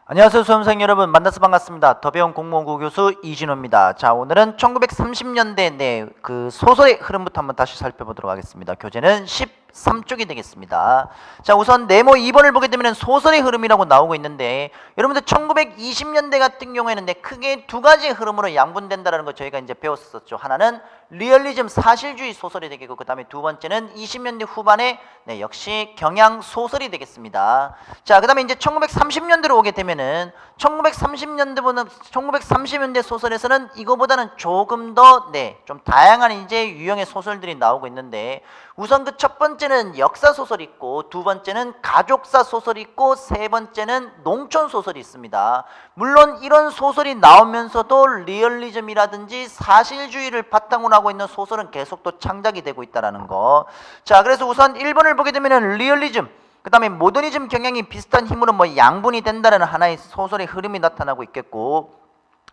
안녕하세요 수험생 여러분, 만나서 반갑습니다. 더 배운 공무원고 교수 이진호입니다. 자, 오늘은 1930년대 그 소설의 흐름부터 한번 다시 살펴보도록 하겠습니다. 교재는 13쪽이 되겠습니다. 자, 우선 네모 2번을 보게 되면 소설의 흐름이라고 나오고 있는데, 여러분들 1920년대 같은 경우에는 크게 두 가지 흐름으로 양분된다는 거 저희가 이제 배웠었죠. 하나는 리얼리즘 사실주의 소설이 되겠고, 그 다음에 두 번째는 20년대 후반에 역시 경향 소설이 되겠습니다. 자, 그 다음에 이제 1930년대로 오게 되면은 1930년대 소설에서는 이거보다는 조금 더 좀 다양한 이제 유형의 소설들이 나오고 있는데, 우선 그 첫 번째는 역사 소설이 있고, 두 번째는 가족사 소설이 있고, 세 번째는 농촌 소설이 있습니다. 물론 이런 소설이 나오면서도 리얼리즘이라든지 사실주의를 바탕으로 하고 있는 소설은 계속 또 창작이 되고 있다는 거. 자, 그래서 우선 1번을 보게 되면은 리얼리즘, 그 다음에 모더니즘 경향이 비슷한 힘으로 양분이 된다는 하나의 소설의 흐름이 나타나고 있겠고,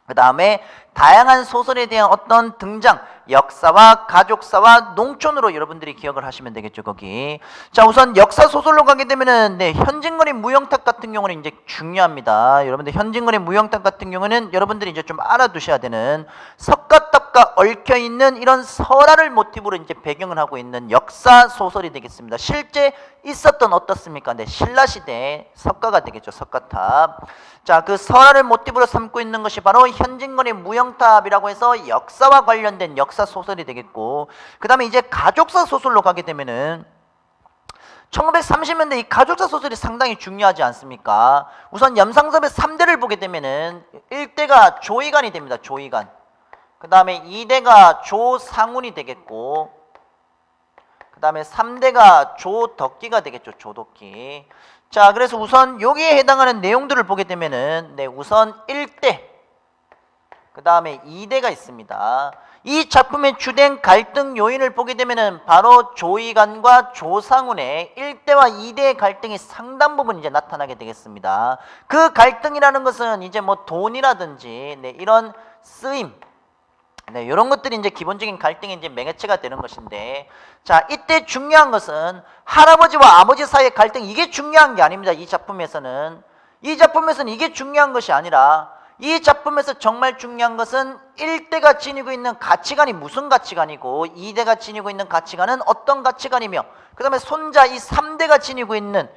그 다음에 다양한 소설에 대한 어떤 등장, 역사와 가족사와 농촌으로 여러분들이 기억을 하시면 되겠죠, 거기. 자, 우선 역사 소설로 가게 되면은 현진건의 무영탁 같은 경우는 이제 중요합니다. 여러분들 현진건의 무영탁 같은 경우는 여러분들이 이제 좀 알아두셔야 되는, 석가탑과 얽혀 있는 이런 설화를 모티브로 이제 배경을 하고 있는 역사 소설이 되겠습니다. 실제 있었던 어떻습니까? 신라 시대 석가가 되겠죠, 석가탑. 자, 그 설화를 모티브로 삼고 있는 것이 바로 현진건의 무영탑이라고 해서 역사와 관련된 역사 소설이 되겠고, 그 다음에 이제 가족사 소설로 가게 되면은 1930년대 이 가족사 소설이 상당히 중요하지 않습니까? 우선 염상섭의 3대를 보게 되면은 1대가 조이간이 됩니다. 조이간. 그 다음에 2대가 조상운이 되겠고, 그 다음에 3대가 조덕기가 되겠죠. 조덕기. 자, 그래서 우선 여기에 해당하는 내용들을 보게 되면은 우선 1대, 그 다음에 2대가 있습니다. 이 작품의 주된 갈등 요인을 보게 되면은 바로 조이간과 조상운의 1대와 2대의 갈등이 상당 부분 이제 나타나게 되겠습니다. 그 갈등이라는 것은 이제 돈이라든지 이런 쓰임, 이런 것들이 이제 기본적인 갈등의 이제 매개체가 되는 것인데, 자, 이때 중요한 것은 할아버지와 아버지 사이의 갈등, 이게 중요한 게 아닙니다. 이 작품에서는 이게 중요한 것이 아니라, 이 작품에서 정말 중요한 것은 1대가 지니고 있는 가치관이 무슨 가치관이고, 2대가 지니고 있는 가치관은 어떤 가치관이며, 그 다음에 손자 이 3대가 지니고 있는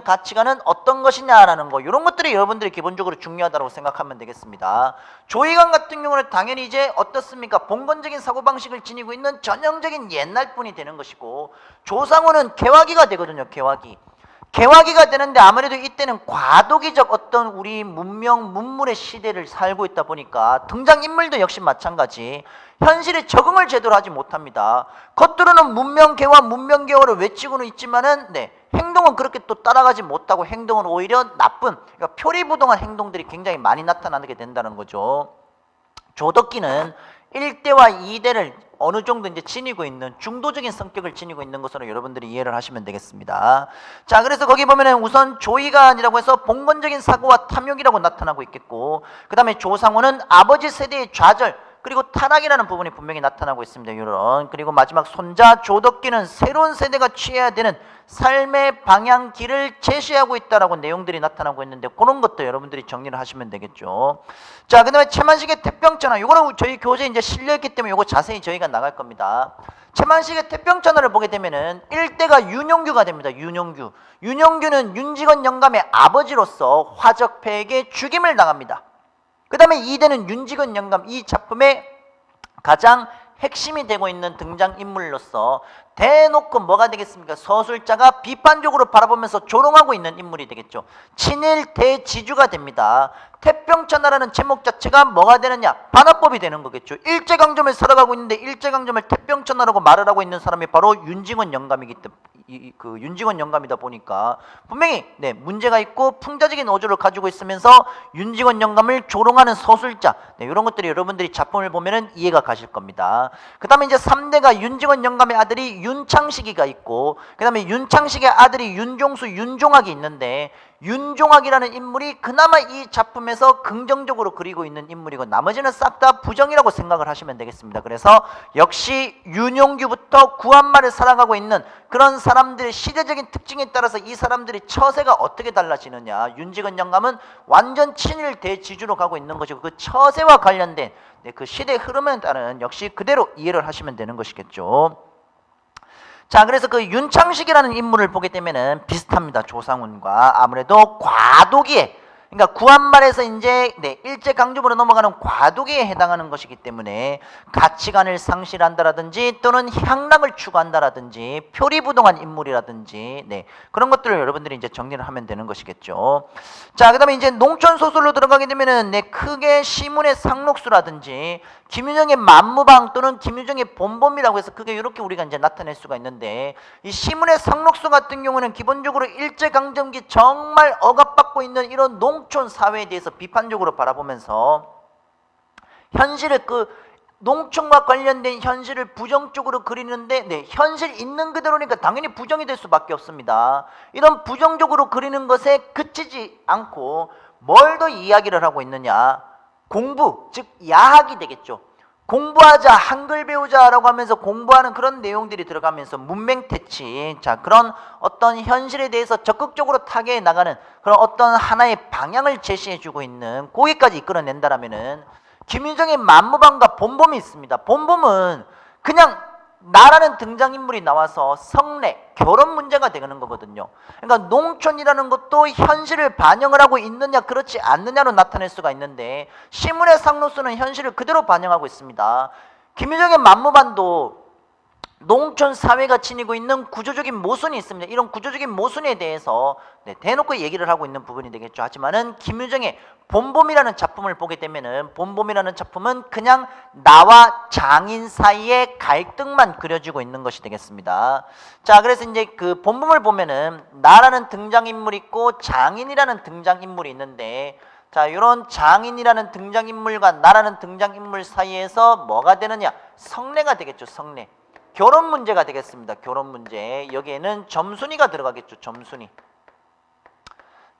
가치관은 어떤 것이냐라는 거, 이런 것들이 여러분들이 기본적으로 중요하다고 생각하면 되겠습니다. 조이간 같은 경우는 당연히 이제 어떻습니까? 봉건적인 사고방식을 지니고 있는 전형적인 옛날 분이 되는 것이고, 조상우는 개화기가 되거든요. 개화기가 되는데, 아무래도 이때는 과도기적 어떤 우리 문물의 시대를 살고 있다 보니까 등장인물도 역시 마찬가지 현실에 적응을 제대로 하지 못합니다. 겉으로는 문명개화 문명개화를 외치고는 있지만은 행동은 그렇게 또 따라가지 못하고, 행동은 오히려 나쁜, 그러니까 표리부동한 행동들이 굉장히 많이 나타나게 된다는 거죠. 조덕기는 1대와 2대를 어느 정도 이제 지니고 있는, 중도적인 성격을 지니고 있는 것으로 여러분들이 이해를 하시면 되겠습니다. 자, 그래서 거기 보면은 우선 조이간이라고 해서 봉건적인 사고와 탐욕이라고 나타나고 있겠고, 그 다음에 조상우는 아버지 세대의 좌절 그리고 타락이라는 부분이 분명히 나타나고 있습니다. 이런. 그리고 마지막 손자 조덕기는 새로운 세대가 취해야 되는 삶의 방향길을 제시하고 있다라고 내용들이 나타나고 있는데, 그런 것도 여러분들이 정리를 하시면 되겠죠. 자, 그 다음에 최만식의 태평천하, 이거는 저희 교재에 이제 실려있기 때문에 이거 자세히 저희가 나갈 겁니다. 최만식의 태평천하를 보게 되면은 1대가 윤용규가 됩니다. 윤용규는 윤직원 영감의 아버지로서 화적패에게 죽임을 당합니다. 그 다음에 2대는 윤직원 영감, 이 작품의 가장 핵심이 되고 있는 등장인물로서 대놓고 뭐가 되겠습니까? 서술자가 비판적으로 바라보면서 조롱하고 있는 인물이 되겠죠. 친일 대지주가 됩니다. 태평천하라는 제목 자체가 뭐가 되느냐? 반어법이 되는 거겠죠. 일제강점을 살아가고 있는데 일제강점을 태평천하라고 말을 하고 있는 사람이 바로 윤직원 영감이기 때문에, 윤직원 영감이다 보니까 분명히 문제가 있고 풍자적인 어조를 가지고 있으면서 윤직원 영감을 조롱하는 서술자, 이런 것들이 여러분들이 작품을 보면은 이해가 가실 겁니다. 그 다음에 이제 3대가 윤직원 영감의 아들이 윤창식이가 있고 그다음에 윤창식의 아들이 윤종수, 윤종학이 있는데 윤종학이라는 인물이 그나마 이 작품에서 긍정적으로 그리고 있는 인물이고 나머지는 싹 다 부정이라고 생각을 하시면 되겠습니다. 그래서 역시 윤용규부터 구한말을 살아가고 있는 그런 사람들의 시대적인 특징에 따라서 이 사람들의 처세가 어떻게 달라지느냐, 윤직원 영감은 완전 친일 대지주로 가고 있는 것이고 그 처세와 관련된 그 시대의 흐름에 따른 역시 그대로 이해를 하시면 되는 것이겠죠. 자, 그래서 그 윤창식이라는 인물을 보게 되면은 비슷합니다. 조상훈과 아무래도 과도기에, 그러니까 구한말에서 이제 일제강점으로 넘어가는 과도기에 해당하는 것이기 때문에 가치관을 상실한다라든지 또는 향락을 추구한다라든지 표리부동한 인물이라든지 그런 것들을 여러분들이 이제 정리를 하면 되는 것이겠죠. 자, 그다음에 이제 농촌 소설로 들어가게 되면은 크게 시문의 상록수라든지 김유정의 만무방 또는 김유정의 본범이라고 해서 그게 이렇게 우리가 이제 나타낼 수가 있는데 이 시문의 상록수 같은 경우는 기본적으로 일제강점기 정말 억압받고 있는 이런 농촌 사회에 대해서 비판적으로 바라보면서 현실의 그 농촌과 관련된 현실을 부정적으로 그리는데 현실 있는 그대로니까 당연히 부정이 될 수밖에 없습니다. 이런 부정적으로 그리는 것에 그치지 않고 뭘 더 이야기를 하고 있느냐, 공부, 즉 야학이 되겠죠. 공부하자, 한글 배우자라고 하면서 공부하는 그런 내용들이 들어가면서 문맹태치, 자 그런 어떤 현실에 대해서 적극적으로 타개해 나가는 그런 어떤 하나의 방향을 제시해주고 있는 거기까지 이끌어낸다라면은 김유정의 만무방과 본범이 있습니다. 본범은 그냥 나라는 등장인물이 나와서 성례, 결혼 문제가 되는 거거든요. 그러니까 농촌이라는 것도 현실을 반영을 하고 있느냐 그렇지 않느냐로 나타낼 수가 있는데 시문의 상록수는 현실을 그대로 반영하고 있습니다. 김유정의 만무반도 농촌 사회가 지니고 있는 구조적인 모순이 있습니다. 이런 구조적인 모순에 대해서 대놓고 얘기를 하고 있는 부분이 되겠죠. 하지만은 김유정의 본범이라는 작품을 보게 되면은 본범이라는 작품은 그냥 나와 장인 사이의 갈등만 그려지고 있는 것이 되겠습니다. 자, 그래서 이제 그 본범을 보면은 나라는 등장인물이 있고 장인이라는 등장인물이 있는데 자, 이런 장인이라는 등장인물과 나라는 등장인물 사이에서 뭐가 되느냐? 성례가 되겠죠. 성례. 결혼 문제가 되겠습니다. 결혼 문제. 여기에는 점순이가 들어가겠죠. 점순이.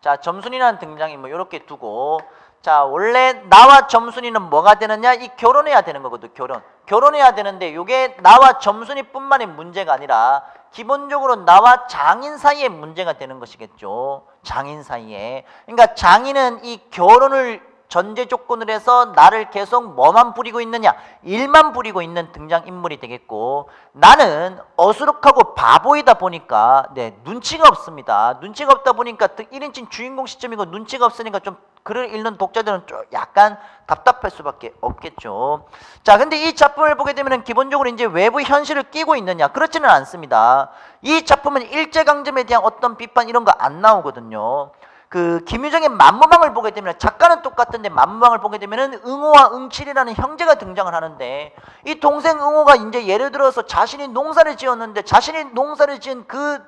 자, 점순이라는 등장인물 이렇게 두고 자, 원래 나와 점순이는 뭐가 되느냐? 이 결혼해야 되는 거거든요. 결혼해야 되는데 이게 나와 점순이뿐만의 문제가 아니라 기본적으로 나와 장인 사이의 문제가 되는 것이겠죠. 장인 사이에. 그러니까 장인은 이 결혼을 전제 조건을 해서 나를 계속 뭐만 부리고 있느냐? 일만 부리고 있는 등장인물이 되겠고 나는 어수룩하고 바보이다 보니까 눈치가 없습니다. 눈치가 없다 보니까 1인칭 주인공 시점이고 눈치가 없으니까 좀 글을 읽는 독자들은 좀 약간 답답할 수밖에 없겠죠. 자, 근데 이 작품을 보게 되면 기본적으로 이제 외부 현실을 끼고 있느냐? 그렇지는 않습니다. 이 작품은 일제강점에 대한 어떤 비판 이런 거 안 나오거든요. 그 김유정의 만무방을 보게 되면 작가는 똑같은데 만무방을 보게 되면은 응호와 응칠이라는 형제가 등장을 하는데 이 동생 응호가 이제 예를 들어서 자신이 농사를 지었는데 자신이 농사를 지은 그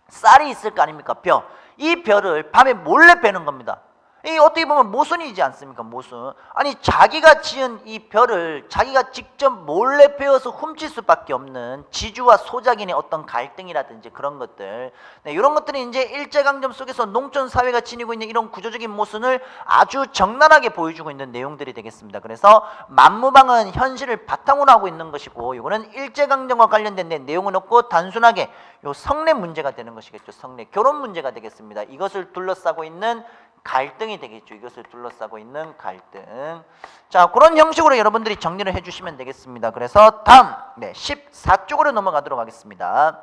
쌀이 있을 거 아닙니까? 벼. 이 벼를 밤에 몰래 베는 겁니다. 이 어떻게 보면 모순이지 않습니까? 모순. 아니 자기가 지은 이 벼를 자기가 직접 몰래 베어서 훔칠 수밖에 없는 지주와 소작인의 어떤 갈등이라든지 그런 것들, 이런 것들이 이제 일제강점 속에서 농촌 사회가 지니고 있는 이런 구조적인 모순을 아주 적나라하게 보여주고 있는 내용들이 되겠습니다. 그래서 만무방은 현실을 바탕으로 하고 있는 것이고 이거는 일제강점과 관련된 내용은 없고 단순하게 요 성례 문제가 되는 것이겠죠. 성례, 결혼 문제가 되겠습니다. 이것을 둘러싸고 있는 갈등이 되겠죠. 이것을 둘러싸고 있는 갈등. 자, 그런 형식으로 여러분들이 정리를 해주시면 되겠습니다. 그래서 다음 14쪽으로 넘어가도록 하겠습니다.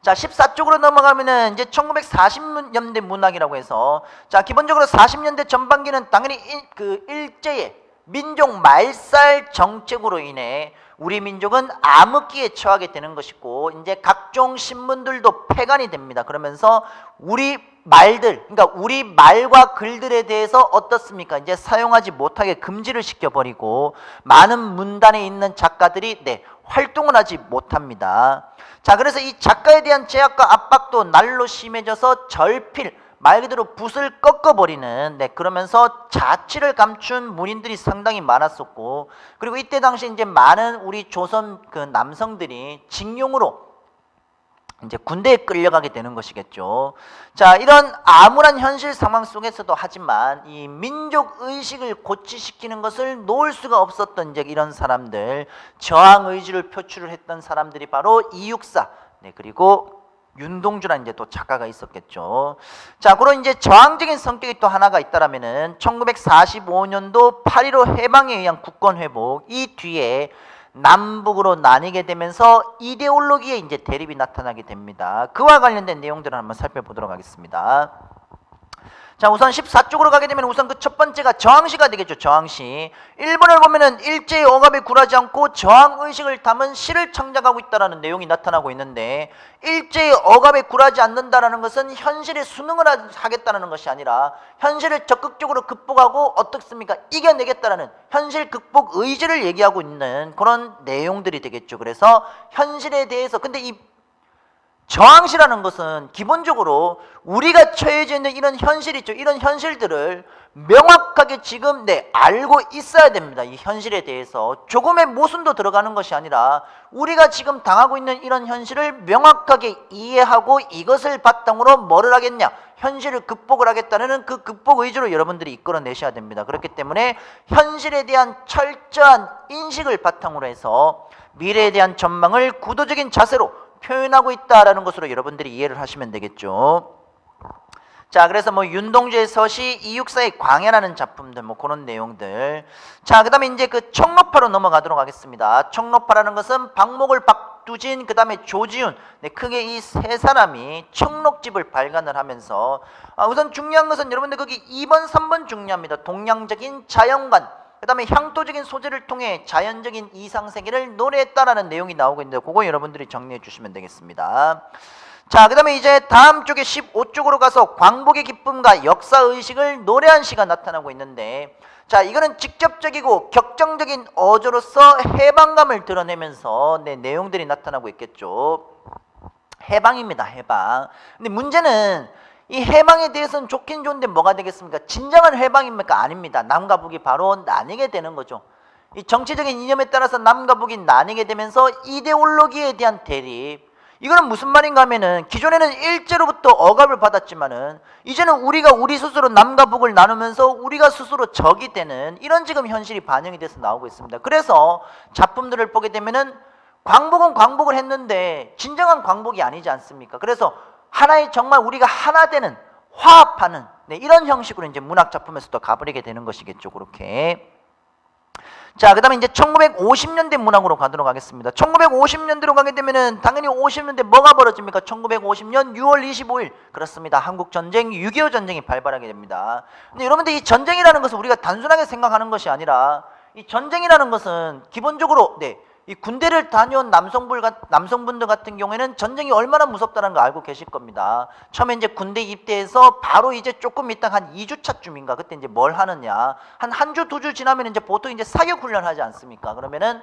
자, 14쪽으로 넘어가면은 이제 1940년대 문학이라고 해서 자, 기본적으로 40년대 전반기는 당연히 그 일제의 민족 말살 정책으로 인해 우리 민족은 암흑기에 처하게 되는 것이고 이제 각종 신문들도 폐간이 됩니다. 그러면서 우리 말들, 그러니까 우리 말과 글들에 대해서 어떻습니까? 이제 사용하지 못하게 금지를 시켜버리고 많은 문단에 있는 작가들이 활동을 하지 못합니다. 자, 그래서 이 작가에 대한 제약과 압박도 날로 심해져서 절필, 말 그대로 붓을 꺾어버리는 그러면서 자치를 감춘 문인들이 상당히 많았었고, 그리고 이때 당시 이제 많은 우리 조선 그 남성들이 징용으로 이제 군대에 끌려가게 되는 것이겠죠. 자, 이런 암울한 현실 상황 속에서도 하지만 이 민족 의식을 고취시키는 것을 놓을 수가 없었던 이제 이런 사람들, 저항 의지를 표출을 했던 사람들이 바로 이육사, 그리고 윤동주라는 이제 또 작가가 있었겠죠. 자, 그런 이제 저항적인 성격이 또 하나가 있다라면은 1945년도 8.15 해방에 의한 국권 회복, 이 뒤에 남북으로 나뉘게 되면서 이데올로기의 이제 대립이 나타나게 됩니다. 그와 관련된 내용들을 한번 살펴보도록 하겠습니다. 자, 우선 14쪽으로 가게 되면 우선 그 첫 번째가 저항시가 되겠죠. 저항시. 1번을 보면은 일제의 억압에 굴하지 않고 저항의식을 담은 시를 창작하고 있다는 내용이 나타나고 있는데, 일제의 억압에 굴하지 않는다는 것은 현실에 순응을 하겠다는 것이 아니라 현실을 적극적으로 극복하고 어떻습니까? 이겨내겠다는 현실 극복 의지를 얘기하고 있는 그런 내용들이 되겠죠. 그래서 현실에 대해서, 근데 이 저항시라는 것은 기본적으로 우리가 처해져 있는 이런 현실이 있죠. 이런 현실들을 명확하게 지금 알고 있어야 됩니다. 이 현실에 대해서 조금의 모순도 들어가는 것이 아니라 우리가 지금 당하고 있는 이런 현실을 명확하게 이해하고 이것을 바탕으로 뭐를 하겠냐? 현실을 극복을 하겠다는 그 극복 의지로 여러분들이 이끌어내셔야 됩니다. 그렇기 때문에 현실에 대한 철저한 인식을 바탕으로 해서 미래에 대한 전망을 구도적인 자세로 표현하고 있다라는 것으로 여러분들이 이해를 하시면 되겠죠. 자, 그래서 뭐 윤동주의 서시, 이육사의 광야라는 작품들, 뭐 그런 내용들. 자, 그 다음에 이제 그 청록파로 넘어가도록 하겠습니다. 청록파라는 것은 박목을, 박두진, 그 다음에 조지훈, 크게 이 세 사람이 청록집을 발간을 하면서 우선 중요한 것은 여러분들 거기 2번, 3번 중요합니다. 동양적인 자연관, 그 다음에 향토적인 소재를 통해 자연적인 이상세계를 노래했다라는 내용이 나오고 있는데, 그거 여러분들이 정리해 주시면 되겠습니다. 자, 그 다음에 이제 다음 쪽에 15쪽으로 가서 광복의 기쁨과 역사의식을 노래한 시가 나타나고 있는데, 자, 이거는 직접적이고 격정적인 어조로서 해방감을 드러내면서 내용들이 나타나고 있겠죠. 해방입니다. 해방. 근데 문제는 이 해방에 대해서는 좋긴 좋은데 뭐가 되겠습니까? 진정한 해방입니까? 아닙니다. 남과 북이 바로 나뉘게 되는 거죠. 이 정치적인 이념에 따라서 남과 북이 나뉘게 되면서 이데올로기에 대한 대립. 이거는 무슨 말인가 하면은 기존에는 일제로부터 억압을 받았지만은 이제는 우리가 우리 스스로 남과 북을 나누면서 우리가 스스로 적이 되는 이런 지금 현실이 반영이 돼서 나오고 있습니다. 그래서 작품들을 보게 되면은 광복은 광복을 했는데 진정한 광복이 아니지 않습니까? 그래서 하나의 정말 우리가 하나 되는, 화합하는 이런 형식으로 이제 문학 작품에서도 가버리게 되는 것이겠죠. 그렇게. 자, 그 다음에 이제 1950년대 문학으로 가도록 하겠습니다. 1950년대로 가게 되면은 당연히 50년대 뭐가 벌어집니까? 1950년 6월 25일. 그렇습니다. 한국전쟁, 6.25 전쟁이 발발하게 됩니다. 근데 여러분들 이 전쟁이라는 것은 우리가 단순하게 생각하는 것이 아니라 이 전쟁이라는 것은 기본적으로 이 군대를 다녀온 남성분들 같은 경우에는 전쟁이 얼마나 무섭다는 거 알고 계실 겁니다. 처음에 이제 군대 입대해서 바로 이제 조금 있다 한 2주차쯤인가 그때 이제 뭘 하느냐, 한 주, 2주 지나면 이제 보통 이제 사격 훈련 하지 않습니까? 그러면은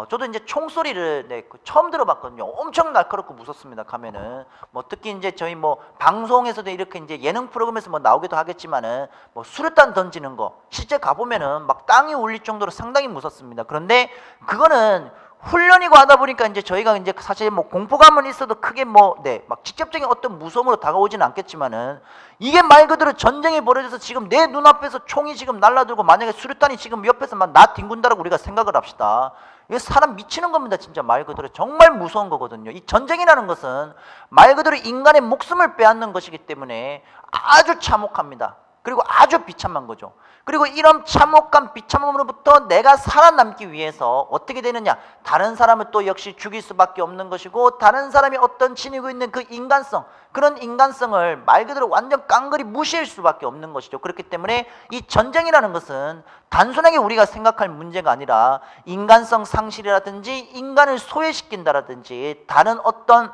저도 이제 총소리를 처음 들어봤거든요. 엄청 날카롭고 무섭습니다. 가면은 뭐 특히 이제 저희 뭐 방송에서도 이렇게 이제 예능 프로그램에서 뭐 나오기도 하겠지만은 뭐 수류탄 던지는 거 실제 가보면은 막 땅이 울릴 정도로 상당히 무섭습니다. 그런데 그거는 훈련이고 하다 보니까 이제 저희가 이제 사실 뭐 공포감은 있어도 크게 막 직접적인 어떤 무서움으로 다가오지는 않겠지만은 이게 말 그대로 전쟁이 벌어져서 지금 내 눈앞에서 총이 지금 날라들고 만약에 수류탄이 지금 옆에서 막 나 뒹군다라고 우리가 생각을 합시다. 이게 사람 미치는 겁니다. 진짜 말 그대로 정말 무서운 거거든요. 이 전쟁이라는 것은 말 그대로 인간의 목숨을 빼앗는 것이기 때문에 아주 참혹합니다. 그리고 아주 비참한 거죠. 그리고 이런 참혹한 비참함으로부터 내가 살아남기 위해서 어떻게 되느냐, 다른 사람을 또 역시 죽일 수밖에 없는 것이고, 다른 사람이 어떤 지니고 있는 그 인간성, 그런 인간성을 말 그대로 완전 깡그리 무시할 수밖에 없는 것이죠. 그렇기 때문에 이 전쟁이라는 것은 단순하게 우리가 생각할 문제가 아니라 인간성 상실이라든지 인간을 소외시킨다라든지 다른 어떤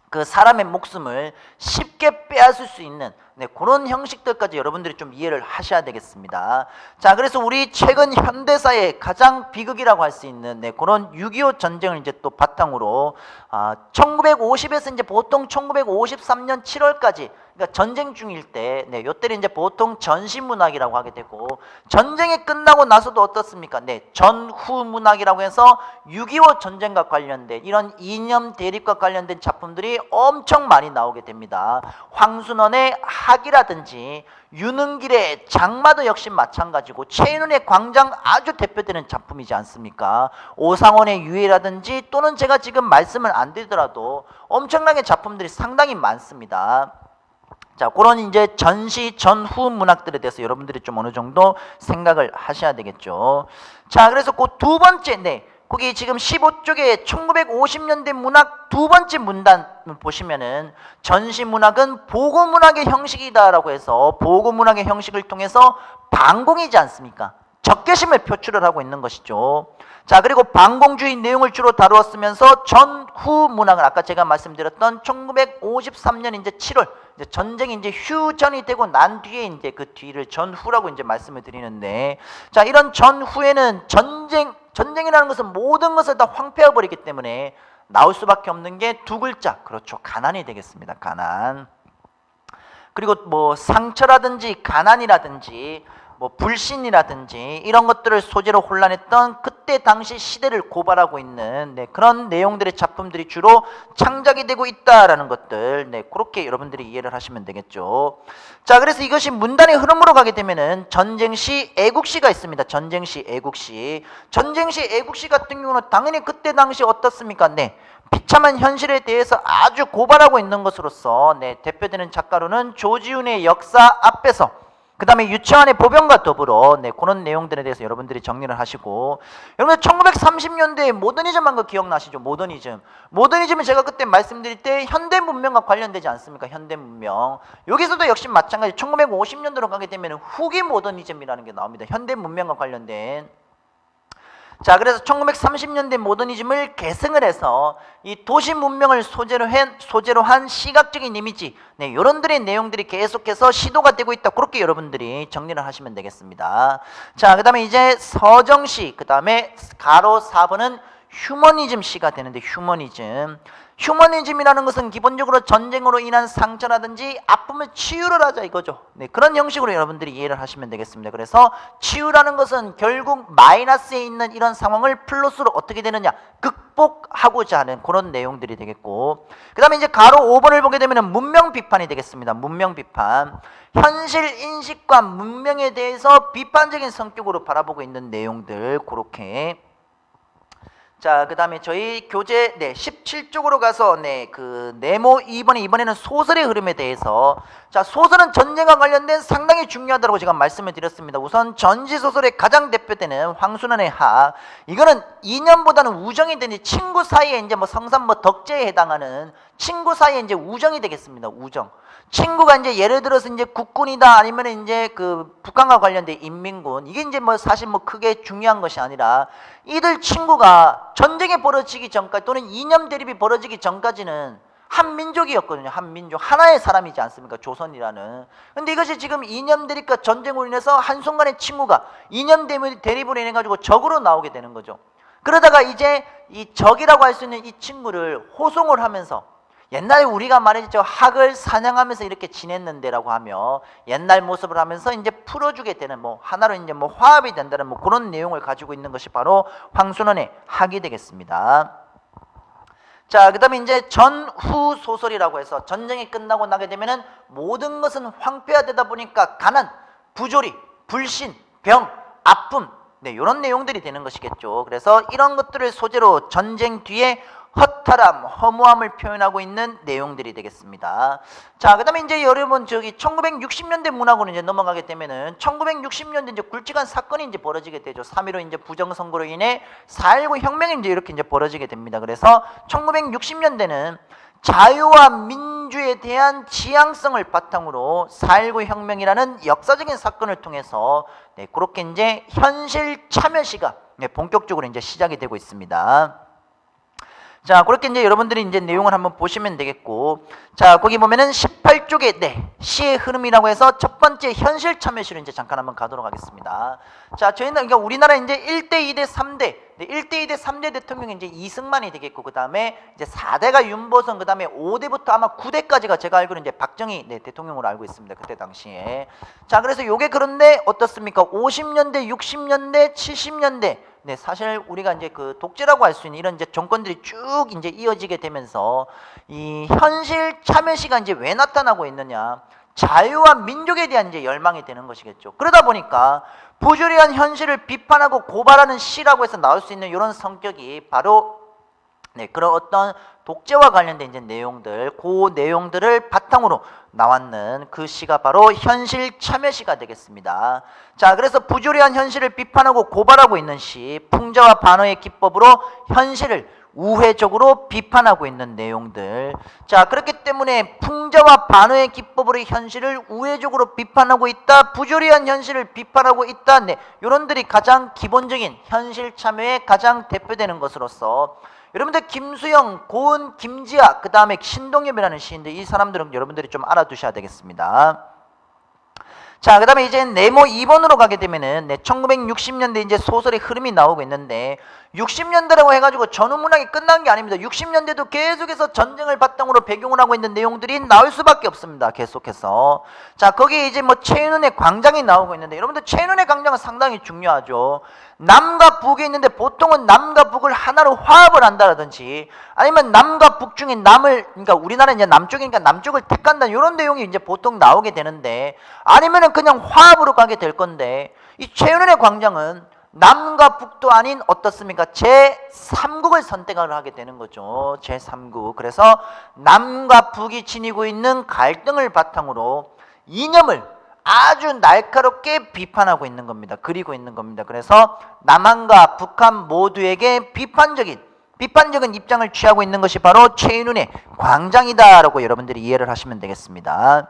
그 사람의 목숨을 쉽게 빼앗을 수 있는 그런 형식들까지 여러분들이 좀 이해를 하셔야 되겠습니다. 자, 그래서 우리 최근 현대사의 가장 비극이라고 할 수 있는 그런 6.25 전쟁을 이제 또 바탕으로 1950에서 이제 보통 1953년 7월까지 그러니까 전쟁 중일 때, 네, 요때를 이제 보통 전시문학이라고 하게 되고, 전쟁이 끝나고 나서도 어떻습니까? 네, 전후문학이라고 해서 6.25 전쟁과 관련된 이런 이념 대립과 관련된 작품들이 엄청 많이 나오게 됩니다. 황순원의 학이라든지 윤은길의 장마도 역시 마찬가지고, 최인훈의 광장 아주 대표되는 작품이지 않습니까? 오상원의 유해라든지, 또는 제가 지금 말씀을 안 드리더라도 엄청나게 작품들이 상당히 많습니다. 자, 그런 이제 전시 전후 문학들에 대해서 여러분들이 좀 어느 정도 생각을 하셔야 되겠죠. 자, 그래서 그 두 번째, 네, 거기 지금 15쪽에 1950년대 문학 두 번째 문단을 보시면은, 전시 문학은 보고 문학의 형식이다라고 해서 보고 문학의 형식을 통해서 반공이지 않습니까? 적개심을 표출을 하고 있는 것이죠. 자, 그리고 반공주의 내용을 주로 다루었으면서 전후 문학은 아까 제가 말씀드렸던 1953년 이제 7월 이제 전쟁이 이제 휴전이 되고 난 뒤에 이제 그 뒤를 전후라고 이제 말씀을 드리는데, 자, 이런 전후에는 전쟁이라는 것은 모든 것을 다 황폐해 버리기 때문에 나올 수밖에 없는 게 두 글자, 그렇죠, 가난이 되겠습니다. 가난. 그리고 뭐 상처라든지 가난이라든지 뭐 불신이라든지 이런 것들을 소재로 혼란했던 그때 당시 시대를 고발하고 있는, 네, 그런 내용들의 작품들이 주로 창작이 되고 있다라는 것들, 네, 그렇게 여러분들이 이해를 하시면 되겠죠. 자, 그래서 이것이 문단의 흐름으로 가게 되면은 전쟁시, 애국시가 있습니다. 전쟁시, 애국시. 전쟁시, 애국시 같은 경우는 당연히 그때 당시 어떻습니까? 네, 비참한 현실에 대해서 아주 고발하고 있는 것으로서, 네, 대표되는 작가로는 조지훈의 역사 앞에서, 그 다음에 유채환의 보병과 더불어, 네, 그런 내용들에 대해서 여러분들이 정리를 하시고, 여러분들 1930년대에 모더니즘한 거 기억나시죠? 모더니즘. 모더니즘은 제가 그때 말씀드릴 때 현대 문명과 관련되지 않습니까? 현대 문명. 여기서도 역시 마찬가지 1950년대로 가게 되면 후기 모더니즘이라는 게 나옵니다. 현대 문명과 관련된. 자, 그래서 1930년대 모더니즘을 계승을 해서 이 도시 문명을 소재로 한 시각적인 이미지, 네, 요런들의 내용들이 계속해서 시도가 되고 있다. 그렇게 여러분들이 정리를 하시면 되겠습니다. 자, 그 다음에 이제 서정시, 그 다음에 가로 4번은 휴머니즘 시가 되는데, 휴머니즘이라는 것은 기본적으로 전쟁으로 인한 상처라든지 아픔을 치유를 하자 이거죠. 네, 그런 형식으로 여러분들이 이해를 하시면 되겠습니다. 그래서 치유라는 것은 결국 마이너스에 있는 이런 상황을 플러스로 어떻게 되느냐, 극복하고자 하는 그런 내용들이 되겠고, 그 다음에 이제 가로 5번을 보게 되면 문명 비판이 되겠습니다. 문명 비판. 현실 인식과 문명에 대해서 비판적인 성격으로 바라보고 있는 내용들, 그렇게. 자, 그 다음에 저희 교재, 네, 17쪽으로 가서, 네, 그 네모 2번에 이번에는 소설의 흐름에 대해서, 자, 소설은 전쟁과 관련된 상당히 중요하다고 제가 말씀을 드렸습니다. 우선 전시소설의 가장 대표되는 황순원의 학, 이거는 이념보다는 우정이 되는, 친구 사이에 이제 뭐 성산 뭐 덕제에 해당하는 친구 사이에 이제 우정이 되겠습니다. 우정. 친구가 이제 예를 들어서 이제 국군이다, 아니면 이제 그 북한과 관련된 인민군, 이게 이제 뭐 사실 뭐 크게 중요한 것이 아니라, 이들 친구가 전쟁이 벌어지기 전까지, 또는 이념 대립이 벌어지기 전까지는 한 민족이었거든요. 한 민족, 하나의 사람이지 않습니까? 조선이라는. 근데 이것이 지금 이념 대립과 전쟁으로 인해서 한순간에 친구가 이념 대립으로 인해 가지고 적으로 나오게 되는 거죠. 그러다가 이제 이 적이라고 할 수 있는 이 친구를 호송을 하면서, 옛날에 우리가 말했죠, 학을 사냥하면서 이렇게 지냈는데라고 하며 옛날 모습을 하면서 이제 풀어주게 되는, 뭐 하나로 이제 뭐 화합이 된다는 뭐 그런 내용을 가지고 있는 것이 바로 황순원의 학이 되겠습니다. 자, 그 다음에 이제 전후 소설이라고 해서 전쟁이 끝나고 나게 되면은 모든 것은 황폐화되다 보니까 가난, 부조리, 불신, 병, 아픔, 네, 이런 내용들이 되는 것이겠죠. 그래서 이런 것들을 소재로 전쟁 뒤에 허탈함, 허무함을 표현하고 있는 내용들이 되겠습니다. 자, 그 다음에 이제 여러분 저기 1960년대 문학으로 이제 넘어가게 되면은 1960년대 이제 굵직한 사건이 이제 벌어지게 되죠. 3.15 이제 부정선거로 인해 4.19 혁명이 이제 이렇게 이제 벌어지게 됩니다. 그래서 1960년대는 자유와 민주에 대한 지향성을 바탕으로 4.19 혁명이라는 역사적인 사건을 통해서, 네, 그렇게 이제 현실 참여시가, 네, 본격적으로 이제 시작이 되고 있습니다. 자, 그렇게 이제 여러분들이 이제 내용을 한번 보시면 되겠고, 자, 거기 보면은 18쪽에, 네, 시의 흐름이라고 해서 첫 번째 현실 참여시로 이제 잠깐 한번 가도록 하겠습니다. 자, 저희는 그러니까 우리나라 이제 1대, 2대, 3대, 네, 1대, 2대, 3대 대통령이 이제 이승만이 되겠고, 그 다음에 이제 4대가 윤보선, 그 다음에 5대부터 아마 9대까지가 제가 알기로는 이제 박정희 네, 대통령으로 알고 있습니다. 그때 당시에. 자, 그래서 요게 그런데 어떻습니까? 50년대, 60년대, 70년대. 네, 사실 우리가 이제 그 독재라고 할 수 있는 이런 이제 정권들이 쭉 이제 이어지게 되면서 이 현실 참여시가 이제 왜 나타나고 있느냐? 자유와 민족에 대한 이제 열망이 되는 것이겠죠. 그러다 보니까 부조리한 현실을 비판하고 고발하는 시라고 해서 나올 수 있는 이런 성격이 바로 네, 그런 어떤 독재와 관련된 이제 내용들, 그 내용들을 바탕으로 나왔는 그 시가 바로 현실 참여시가 되겠습니다. 자, 그래서 부조리한 현실을 비판하고 고발하고 있는 시, 풍자와 반어의 기법으로 현실을 우회적으로 비판하고 있는 내용들. 자, 그렇기 때문에 풍자와 반어의 기법으로 현실을 우회적으로 비판하고 있다, 부조리한 현실을 비판하고 있다. 네, 요런들이 가장 기본적인 현실 참여에 가장 대표되는 것으로서 여러분들 김수영, 고은, 김지아, 그 다음에 신동엽이라는 시인들, 이 사람들은 여러분들이 좀 알아두셔야 되겠습니다. 자, 그 다음에 이제 네모 2번으로 가게 되면은 1960년대 이제 소설의 흐름이 나오고 있는데 60년대라고 해가지고 전후문학이 끝난 게 아닙니다. 60년대도 계속해서 전쟁을 바탕으로 배경을 하고 있는 내용들이 나올 수밖에 없습니다. 계속해서. 자, 거기에 이제 뭐 최윤은의 광장이 나오고 있는데 여러분들 최윤은의 광장은 상당히 중요하죠. 남과 북이 있는데 보통은 남과 북을 하나로 화합을 한다라든지 아니면 남과 북 중에 그러니까 우리나라는 이제 남쪽이니까 남쪽을 택한다 이런 내용이 이제 보통 나오게 되는데 아니면은 그냥 화합으로 가게 될 건데 이 최윤은의 광장은 남과 북도 아닌 어떻습니까? 제3국을 선택을 하게 되는 거죠. 제3국. 그래서 남과 북이 지니고 있는 갈등을 바탕으로 이념을 아주 날카롭게 비판하고 있는 겁니다. 그리고 있는 겁니다. 그래서 남한과 북한 모두에게 비판적인 입장을 취하고 있는 것이 바로 최윤은의 광장이다라고 여러분들이 이해를 하시면 되겠습니다.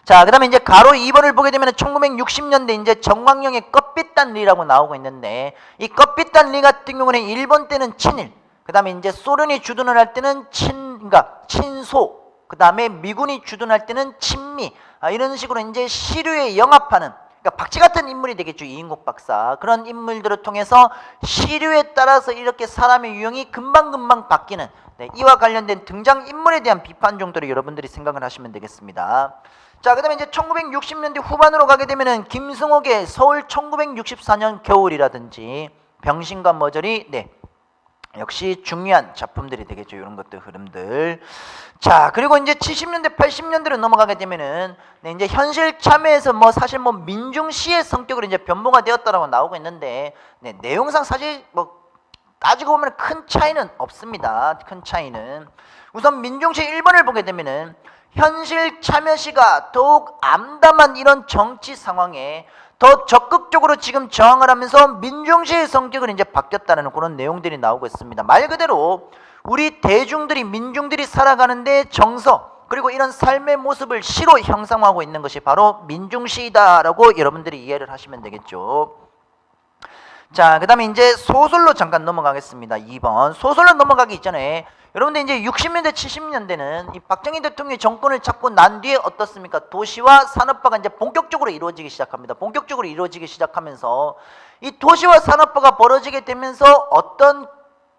자, 그 다음에 이제 가로 2번을 보게 되면 1960년대 이제 정광영의 껍빛단 리라고 나오고 있는데 이 껍빛단 리 같은 경우는 일본 때는 친일, 그 다음에 이제 소련이 주둔을 할 때는 그러니까 친소, 그 다음에 미군이 주둔할 때는 친미, 이런 식으로 이제 시류에 영합하는, 그러니까 박쥐 같은 인물이 되겠죠. 이인국 박사. 그런 인물들을 통해서 시류에 따라서 이렇게 사람의 유형이 금방금방 바뀌는 네, 이와 관련된 등장인물에 대한 비판 정도로 여러분들이 생각을 하시면 되겠습니다. 자, 그 다음에 이제 1960년대 후반으로 가게 되면은 김승옥의 서울 1964년 겨울이라든지 병신과 머저리, 네, 역시 중요한 작품들이 되겠죠. 이런 것들 흐름들. 자, 그리고 이제 70년대 80년대로 넘어가게 되면은 네, 이제 현실 참여에서 뭐 사실 뭐 민중시의 성격으로 이제 변모가 되었다라고 나오고 있는데 네, 내용상 사실 뭐 따지고 보면 큰 차이는 없습니다. 큰 차이는 우선 민중시 1번을 보게 되면은 현실 참여시가 더욱 암담한 이런 정치 상황에 더 적극적으로 지금 저항을 하면서 민중시의 성격을 이제 바뀌었다는 그런 내용들이 나오고 있습니다. 말 그대로 우리 대중들이 민중들이 살아가는데 정서 그리고 이런 삶의 모습을 시로 형상화하고 있는 것이 바로 민중시이다라고 여러분들이 이해를 하시면 되겠죠. 자, 그 다음에 이제 소설로 잠깐 넘어가겠습니다. 2번 소설로 넘어가기 이전에 여러분들 이제 60년대 70년대는 이 박정희 대통령이 정권을 잡고 난 뒤에 어떻습니까? 도시화 산업화가 이제 본격적으로 이루어지기 시작합니다. 본격적으로 이루어지기 시작하면서 이 도시화 산업화가 벌어지게 되면서 어떤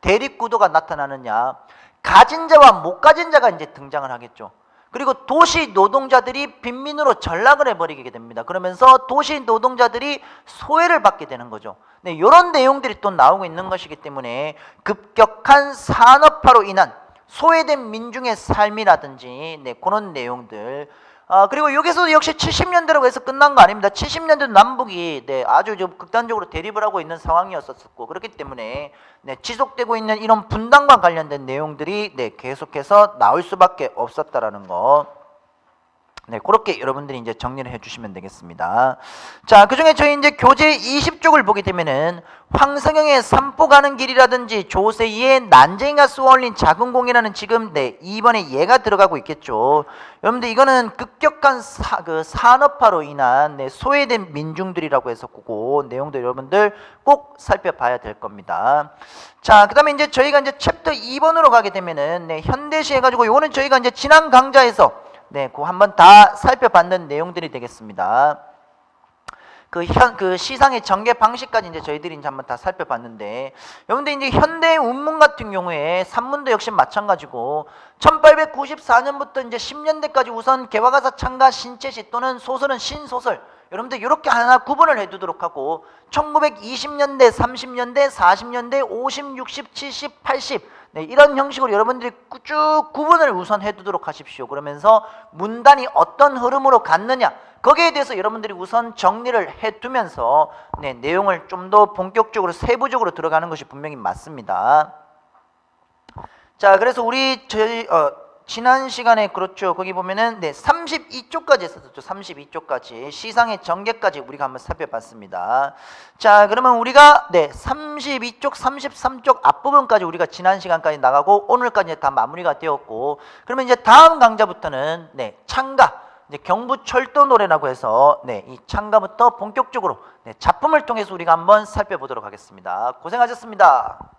대립구도가 나타나느냐, 가진 자와 못 가진 자가 이제 등장을 하겠죠. 그리고 도시 노동자들이 빈민으로 전락을 해버리게 됩니다. 그러면서 도시 노동자들이 소외를 받게 되는 거죠. 네, 이런 내용들이 또 나오고 있는 것이기 때문에 급격한 산업화로 인한 소외된 민중의 삶이라든지 네, 그런 내용들. 그리고 여기서도 역시 70년대라고 해서 끝난 거 아닙니다. 70년대 남북이 네, 아주 좀 극단적으로 대립을 하고 있는 상황이었었고 그렇기 때문에 네, 지속되고 있는 이런 분단과 관련된 내용들이 네, 계속해서 나올 수밖에 없었다라는 거. 네, 그렇게 여러분들이 이제 정리를 해주시면 되겠습니다. 자, 그 중에 저희 이제 교재 20쪽을 보게 되면은 황성영의 산포 가는 길이라든지 조세희의 난쟁이가 쏘아올린 작은 공이라는 지금 네, 2번에 얘가 들어가고 있겠죠. 여러분들 이거는 급격한 산업화로 인한 네, 소외된 민중들이라고 해서 그거 내용도 여러분들 꼭 살펴봐야 될 겁니다. 자, 그 다음에 이제 저희가 이제 챕터 2번으로 가게 되면은 네, 현대시 해가지고 요거는 저희가 이제 지난 강좌에서 네, 그 한번 다 살펴봤는 내용들이 되겠습니다. 그 시상의 전개 방식까지 이제 저희들이 이제 한번 다 살펴봤는데, 여러분들 이제 현대 운문 같은 경우에 산문도 역시 마찬가지고 1894년부터 이제 10년대까지 우선 개화가사 창가 신체시 또는 소설은 신소설, 여러분들 이렇게 하나 구분을 해두도록 하고, 1920년대, 30년대, 40년대, 50, 60, 70, 80 네, 이런 형식으로 여러분들이 쭉 구분을 우선 해두도록 하십시오. 그러면서 문단이 어떤 흐름으로 갔느냐, 거기에 대해서 여러분들이 우선 정리를 해두면서 네, 내용을 좀 더 본격적으로 세부적으로 들어가는 것이 분명히 맞습니다. 자, 그래서 저희 지난 시간에 그렇죠. 거기 보면은 네, 32쪽까지 했었죠. 32쪽까지 시상의 전개까지 우리가 한번 살펴봤습니다. 자, 그러면 우리가 네, 32쪽, 33쪽 앞부분까지 우리가 지난 시간까지 나가고 오늘까지 다 마무리가 되었고, 그러면 이제 다음 강좌부터는 네, 창가, 이제 경부철도 노래라고 해서 네, 이 창가부터 본격적으로 네, 작품을 통해서 우리가 한번 살펴보도록 하겠습니다. 고생하셨습니다.